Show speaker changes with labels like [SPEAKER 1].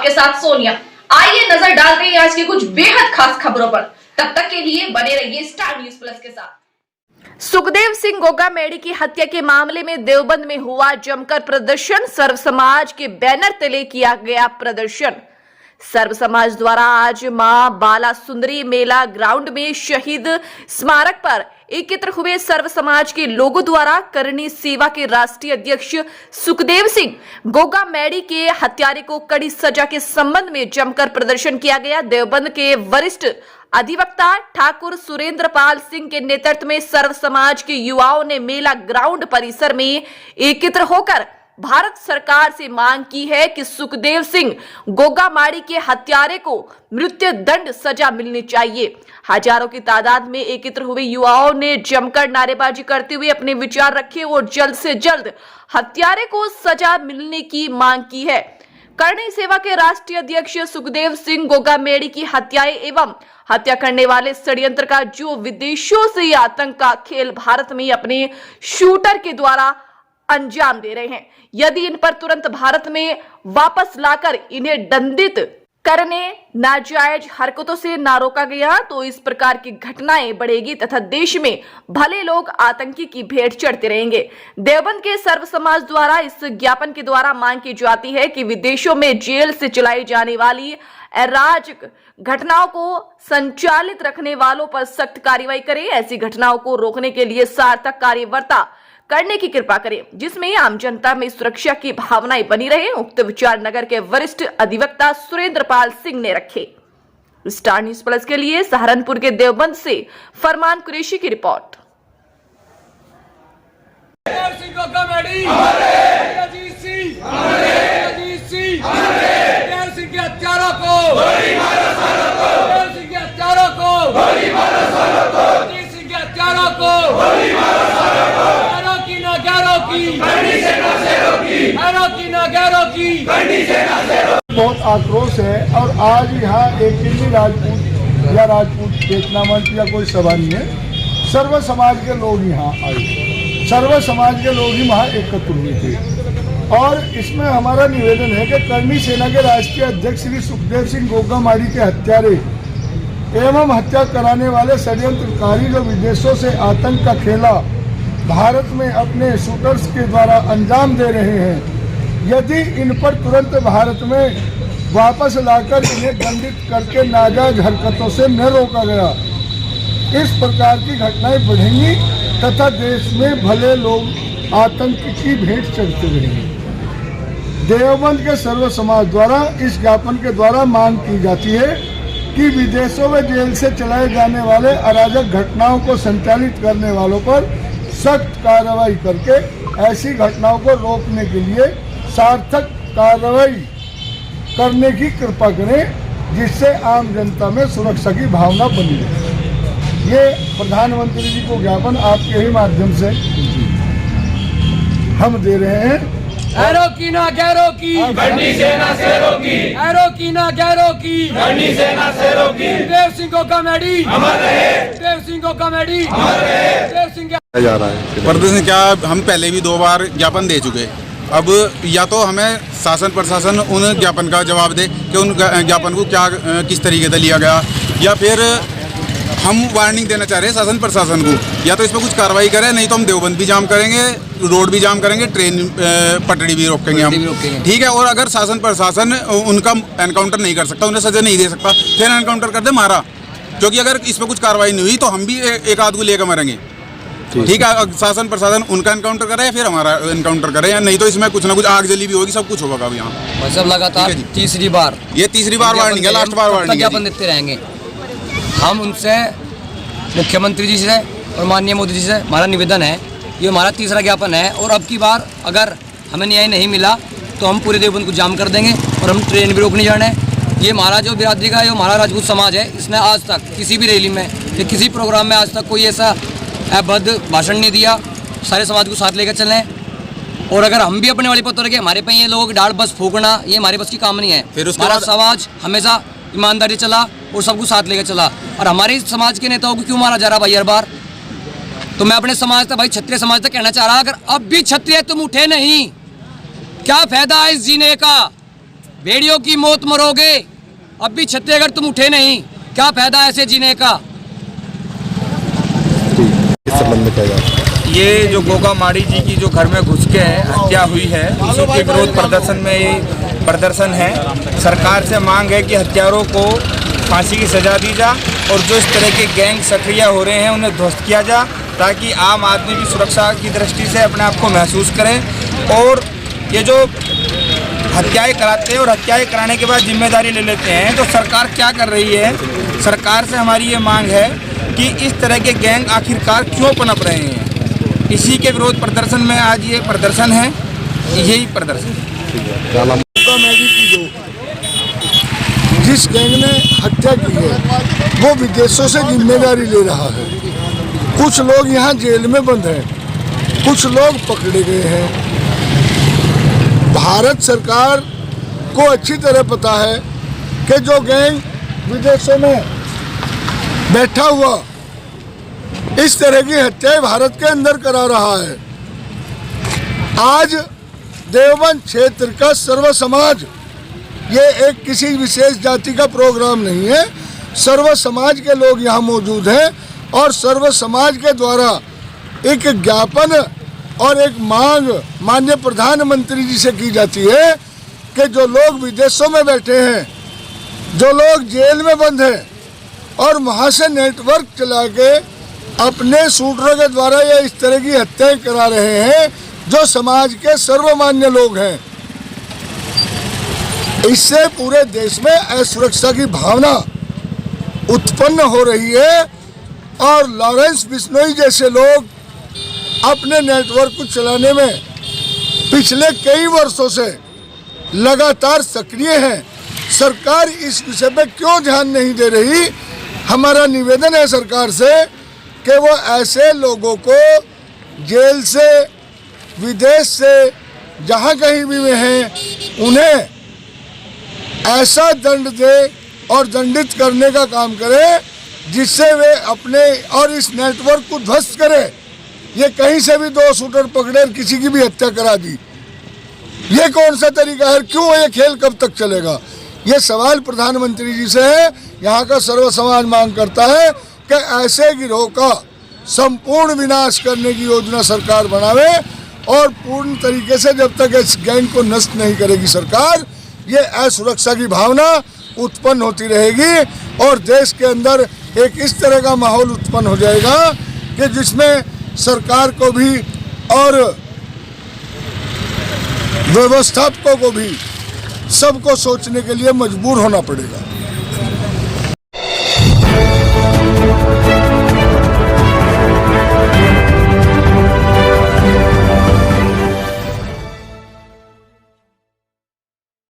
[SPEAKER 1] आपके साथ सोनिया। आइए नजर डालते हैं आज की कुछ बेहद खास खबरों पर। तब तक के लिए बने रहिए स्टार न्यूज प्लस के साथ। सुखदेव सिंह गोगामेडी की हत्या के मामले में देवबंद में हुआ जमकर प्रदर्शन। सर्व समाज के बैनर तले किया गया प्रदर्शन। सर्व समाज द्वारा आज मां बाला सुंदरी मेला ग्राउंड में शहीद स्मारक पर एकत्र हुए सर्व समाज के लोगों द्वारा करनी सेवा के राष्ट्रीय अध्यक्ष सुखदेव सिंह गोगामेडी के हत्यारे को कड़ी सजा के संबंध में जमकर प्रदर्शन किया गया। देवबंद के वरिष्ठ अधिवक्ता ठाकुर सुरेंद्र पाल सिंह के नेतृत्व में सर्व समाज के युवाओं ने मेला ग्राउंड परिसर में एकत्र होकर भारत सरकार से मांग की है कि सुखदेव सिंह गोगामेडी के हत्यारे को मृत्यु दंड सजा मिलनी चाहिए। हजारों की तादाद में एकत्र हुए युवाओं ने जमकर नारेबाजी करते हुए अपने विचार रखे और जल्द से जल्द हत्यारे को सजा मिलने की मांग की है। करनी सेवा के राष्ट्रीय अध्यक्ष सुखदेव सिंह गोगामेडी की हत्याएं एवं हत्या करने वाले षड्यंत्र का जो विदेशों से आतंक का खेल भारत में अपने शूटर के द्वारा अंजाम दे रहे हैं, यदि इन पर तुरंत भारत में वापस लाकर इन्हें दंडित करने नाजायज हरकतों से ना रोका गया तो इस प्रकार की घटनाएं बढ़ेगी तथा देश में भले लोग आतंकी की भेंट चढ़ते रहेंगे। देवबंद के सर्व समाज द्वारा इस ज्ञापन के द्वारा मांग की जाती है कि विदेशों में जेल से चलाई जाने वाली अराजक घटनाओं को संचालित रखने वालों पर सख्त कार्रवाई करें। ऐसी घटनाओं को रोकने के लिए सार्थक कार्यवार्ता करने की कृपा करें जिसमें आम जनता में सुरक्षा की भावनाएं बनी रहे। उक्त विचार नगर के वरिष्ठ अधिवक्ता सुरेंद्र पाल सिंह ने रखे। स्टार न्यूज प्लस के लिए सहारनपुर के देवबंद से फरमान कुरैशी की रिपोर्ट।
[SPEAKER 2] बहुत आक्रोश है और आज यहाँ एक ही राजपूत या राजपूत चेतना मंच या कोई सभा नहीं है। सर्व समाज के लोग यहाँ आए, सर्व समाज के लोग ही वहाँ एकत्र हुए थे और इसमें हमारा निवेदन है कि करनी सेना के राष्ट्रीय अध्यक्ष श्री सुखदेव सिंह गोगामेडी के हत्यारे एवं हत्या कराने वाले षड्यंत्रकारी जो विदेशों से आतंक का खेला भारत में अपने शूटर्स के द्वारा अंजाम दे रहे हैं, यदि इन पर तुरंत भारत में वापस लाकर इन्हें दंडित करके नाजायज हरकतों से न रोका गया, इस प्रकार की घटनाएं बढ़ेंगी तथा देश में भले लोग आतंक की भेंट चढ़ते रहेंगे। देवबंद के सर्व समाज द्वारा इस ज्ञापन के द्वारा मांग की जाती है कि विदेशों में जेल से चलाए जाने वाले अराजक घटनाओं को संचालित करने वालों पर सख्त कार्रवाई करके ऐसी घटनाओं को रोकने के लिए सार्थक कार्रवाई करने की कृपा करें जिससे आम जनता में सुरक्षा की भावना बनी रहे। ये प्रधानमंत्री जी को ज्ञापन आपके ही माध्यम से हम दे रहे हैं।
[SPEAKER 3] ऐरो की ना गैरों की
[SPEAKER 4] करनी सेना से रोकी,
[SPEAKER 3] ऐरो की ना गैरों की
[SPEAKER 4] करनी सेना से रोकी।
[SPEAKER 3] सुखदेव सिंह गोगामेडी
[SPEAKER 4] अमर रहे,
[SPEAKER 3] सुखदेव सिंह गोगामेडी
[SPEAKER 4] अमर रहे।
[SPEAKER 3] सुखदेव सिंह
[SPEAKER 5] जा रहा है
[SPEAKER 6] प्रदर्शन क्या, हम पहले भी 2 बार ज्ञापन दे चुके। अब या तो हमें शासन प्रशासन उन ज्ञापन का जवाब दे कि उन ज्ञापन को क्या किस तरीके से लिया गया, या फिर हम वार्निंग देना चाह रहे हैं शासन प्रशासन को, या तो इस पर कुछ कार्रवाई करें, नहीं तो हम देवबंद भी जाम करेंगे, रोड भी जाम करेंगे, ट्रेन पटड़ी भी रोकेंगे हम, ठीक है। और अगर शासन प्रशासन उनका एनकाउंटर नहीं कर सकता, उन्हें सजा नहीं दे सकता, फिर एनकाउंटर कर दे मारा, क्योंकि अगर इस पर कुछ कार्रवाई नहीं हुई तो हम भी एक आध को लेकर मरेंगे, ठीक है। शासन प्रशासन उनका एनकाउंटर करे या फिर हमारा एनकाउंटर करे, या नहीं तो इसमें कुछ ना कुछ आग जली भी होगी, सब कुछ होगा यहाँ।
[SPEAKER 3] मतलब लगातार तीसरी बार
[SPEAKER 6] वार्निंग है, लास्ट बार वार्निंग
[SPEAKER 3] ज्ञापन देते रहेंगे। हम उनसे मुख्यमंत्री जी से और माननीय मोदी जी से हमारा निवेदन है, ये हमारा तीसरा ज्ञापन है और अब की बार अगर हमें न्याय नहीं मिला तो हम पूरे देवबंद को जाम कर देंगे और हम ट्रेन भी रोक नहीं जाने। ये हमारा जो बिरादरी का, ये हमारा राजपूत समाज है, इसने आज तक किसी भी रैली में या किसी प्रोग्राम में आज तक कोई ऐसा अभद्र भाषण नहीं दिया। सारे समाज को साथ लेकर चलें और अगर हम भी अपने वाले पर उतर के हमारे पे ये लोग डाल बस फूकना, ये हमारे बस की काम नहीं है।
[SPEAKER 6] फिर
[SPEAKER 3] हमारा समाज हमेशा ईमानदारी चला और सबको साथ लेकर चला, और हमारे समाज के नेताओं को क्यों मारा जा रहा भाई हर बार। तो मैं अपने समाज तक, भाई क्षत्रिय समाज तक कहना चाह रहा, अगर अब भी क्षत्रिय तुम उठे नहीं, क्या फायदा है इस जीने का। भेड़ियों की मौत मरोगे, अब भी छत्तीसगढ़ तुम उठे नहीं, क्या फायदा ऐसे जीने का।
[SPEAKER 5] इस संबंध में क्या जाए?
[SPEAKER 7] ये जो गोगा माड़ी जी की जो घर में घुस के हत्या हुई है, उसी के विरोध प्रदर्शन में ये प्रदर्शन है। सरकार से मांग है कि हत्यारों को फांसी की सजा दी जा और जो इस तरह के गैंग सक्रिय हो रहे हैं उन्हें ध्वस्त किया जा, ताकि आम आदमी भी सुरक्षा की दृष्टि से अपने आप को महसूस करें। और ये जो हत्याएं कराते हैं और हत्याएं कराने के बाद जिम्मेदारी ले लेते हैं, तो सरकार क्या कर रही है। सरकार से हमारी ये मांग है कि इस तरह के गैंग आखिरकार क्यों पनप रहे हैं। इसी के विरोध प्रदर्शन में आज ये प्रदर्शन है, यही प्रदर्शन है।
[SPEAKER 2] जिस गैंग ने हत्या की है वो विदेशों से जिम्मेदारी ले रहा है। कुछ लोग यहाँ जेल में बंद हैं, कुछ लोग पकड़े गए हैं। भारत सरकार को अच्छी तरह पता है कि जो गैंग विदेशों में बैठा हुआ इस तरह की हत्याएं भारत के अंदर करा रहा है। आज देवबंद क्षेत्र का सर्व समाज, ये एक किसी विशेष जाति का प्रोग्राम नहीं है, सर्व समाज के लोग यहाँ मौजूद हैं और सर्व समाज के द्वारा एक ज्ञापन और एक मांग माननीय प्रधानमंत्री जी से की जाती है कि जो लोग विदेशों में बैठे हैं, जो लोग जेल में बंद हैं और वहाँ से नेटवर्क चला के अपने शूटरों के द्वारा ये इस तरह की हत्याएं करा रहे हैं, जो समाज के सर्वमान्य लोग हैं, इससे पूरे देश में असुरक्षा की भावना उत्पन्न हो रही है। और लॉरेंस बिश्नोई जैसे लोग अपने नेटवर्क को चलाने में पिछले कई वर्षों से लगातार सक्रिय हैं। सरकार इस विषय पे क्यों ध्यान नहीं दे रही। हमारा निवेदन है सरकार से कि वो ऐसे लोगों को जेल से, विदेश से, जहाँ कहीं भी वे हैं, उन्हें ऐसा दंड दे और दंडित करने का काम करे जिससे वे अपने और इस नेटवर्क को ध्वस्त करे। ये कहीं से भी दो शूटर पकड़े और किसी की भी हत्या करा दी, ये कौन सा तरीका है? क्यों ये खेल कब तक चलेगा? ये सवाल प्रधानमंत्री जी से है। यहाँ का सर्व समाज मांग करता है कि ऐसे गिरोह का संपूर्ण विनाश करने की योजना सरकार बनावे और पूर्ण तरीके से जब तक इस गैंग को नष्ट नहीं करेगी सरकार, ये असुरक्षा की भावना उत्पन्न होती रहेगी और देश के अंदर एक इस तरह का माहौल उत्पन्न हो जाएगा कि जिसमें सरकार को भी और व्यवस्थापकों को भी सबको सोचने के लिए मजबूर होना पड़ेगा।